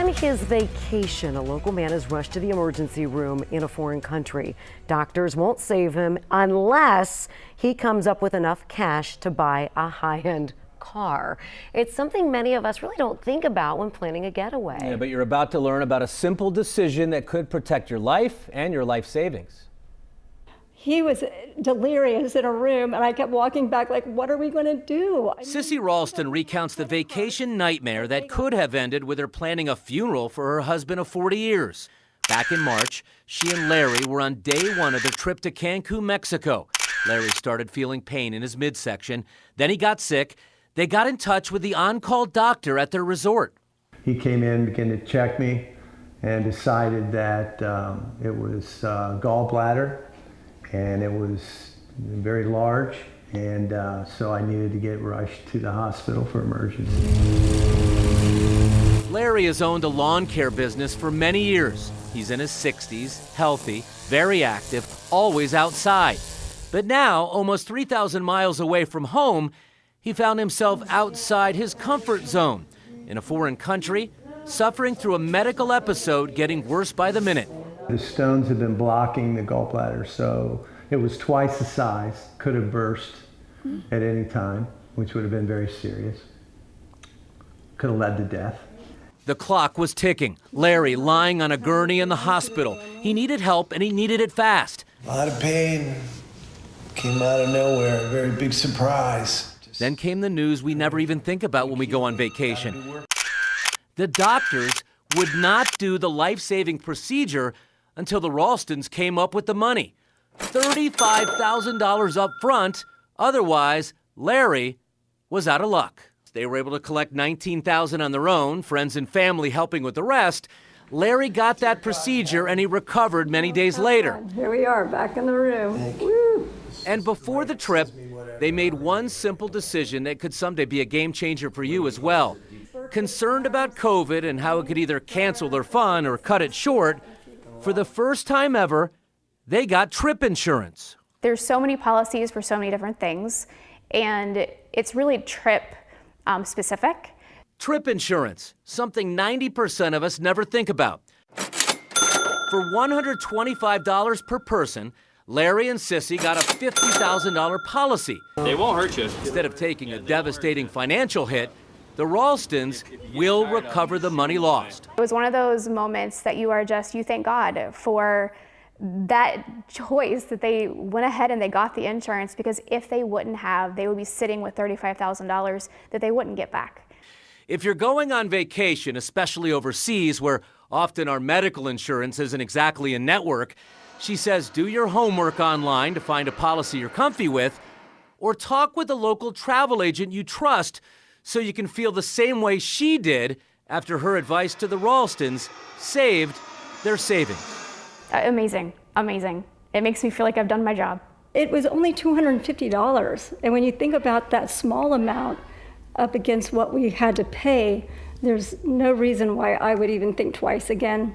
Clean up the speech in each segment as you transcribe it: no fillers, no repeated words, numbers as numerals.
On his vacation, a local man is rushed to the emergency room in a foreign country. Doctors won't save him unless he comes up with enough cash to buy a high-end car. It's something many of us really don't think about when planning a getaway. Yeah, but you're about to learn about a simple decision that could protect your life and your life savings. He was delirious in a room, and I kept walking back like, what are we going to do? Sissy Ralston recounts the vacation nightmare that could have ended with her planning a funeral for her husband of 40 years. Back in March, she and Larry were on day one of their trip to Cancun, Mexico. Larry started feeling pain in his midsection. Then he got sick. They got in touch with the on-call doctor at their resort. He came in, began to check me, and decided that it was gallbladder, and it was very large, and so I needed to get rushed to the hospital for emergency. Larry has owned a lawn care business for many years. He's in his 60s, healthy, very active, always outside. But now, almost 3,000 miles away from home, he found himself outside his comfort zone, in a foreign country, suffering through a medical episode getting worse by the minute. The stones had been blocking the gallbladder, so it was twice the size, could have burst at any time, which would have been very serious. Could have led to death. The clock was ticking. Larry lying on a gurney in the hospital. He needed help, and he needed it fast. A lot of pain. Came out of nowhere, a very big surprise. Then came the news we never even think about when we go on vacation. The doctors would not do the life-saving procedure until the Ralstons came up with the money. $35,000 up front. Otherwise, Larry was out of luck. They were able to collect $19,000 on their own, friends and family helping with the rest. Larry got that procedure and he recovered many days later. Here we are, back in the room. Woo. And before the trip, they made one simple decision that could someday be a game changer for you as well. Concerned about COVID and how it could either cancel their fun or cut it short, for the first time ever, they got trip insurance. There's so many policies for so many different things, and it's really trip specific. Trip insurance, something 90% of us never think about. For $125 per person, Larry and Sissy got a $50,000 policy. They won't hurt you. Instead of taking a devastating financial hit, the Ralstons will recover the money lost. It was one of those moments that you thank God for that choice that they went ahead and they got the insurance, because if they wouldn't have, they would be sitting with $35,000 that they wouldn't get back. If you're going on vacation, especially overseas, where often our medical insurance isn't exactly a network, she says do your homework online to find a policy you're comfy with, or talk with a local travel agent you trust so you can feel the same way she did after her advice to the Ralstons saved their savings. Amazing, amazing. It makes me feel like I've done my job. It was only $250, and when you think about that small amount up against what we had to pay, there's no reason why I would even think twice again.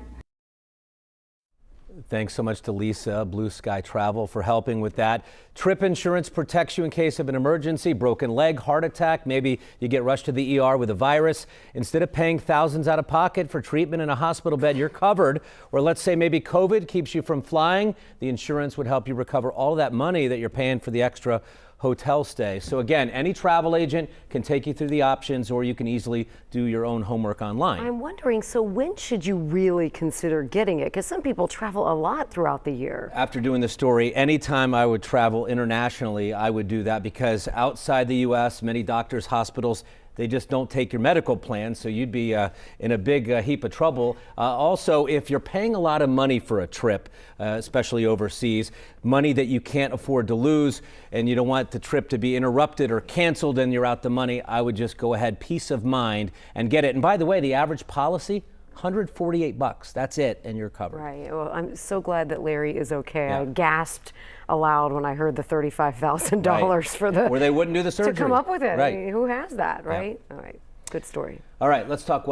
Thanks so much to Lisa, Blue Sky Travel, for helping with that. Trip insurance protects you in case of an emergency, broken leg, heart attack. Maybe you get rushed to the ER with a virus. Instead of paying thousands out of pocket for treatment in a hospital bed, you're covered. Or let's say maybe COVID keeps you from flying. The insurance would help you recover all of that money that you're paying for the extra hotel stay. So again, any travel agent can take you through the options, or you can easily do your own homework online. I'm wondering, so when should you really consider getting it? Because some people travel a lot throughout the year. After doing the story, anytime I would travel internationally, I would do that, because outside the U.S., many doctors, hospitals, they just don't take your medical plan, so you'd be in a big heap of trouble. Also, if you're paying a lot of money for a trip, especially overseas, money that you can't afford to lose, and you don't want the trip to be interrupted or canceled and you're out the money, I would just go ahead, peace of mind, and get it. And by the way, the average policy, $148. That's it, and you're covered. Right. Well, I'm so glad that Larry is okay. Yeah. I gasped aloud when I heard the $35,000 for the. Or they wouldn't do the surgery. To come up with it. Right. I mean, who has that, right? Yeah. All right. Good story. All right, let's talk.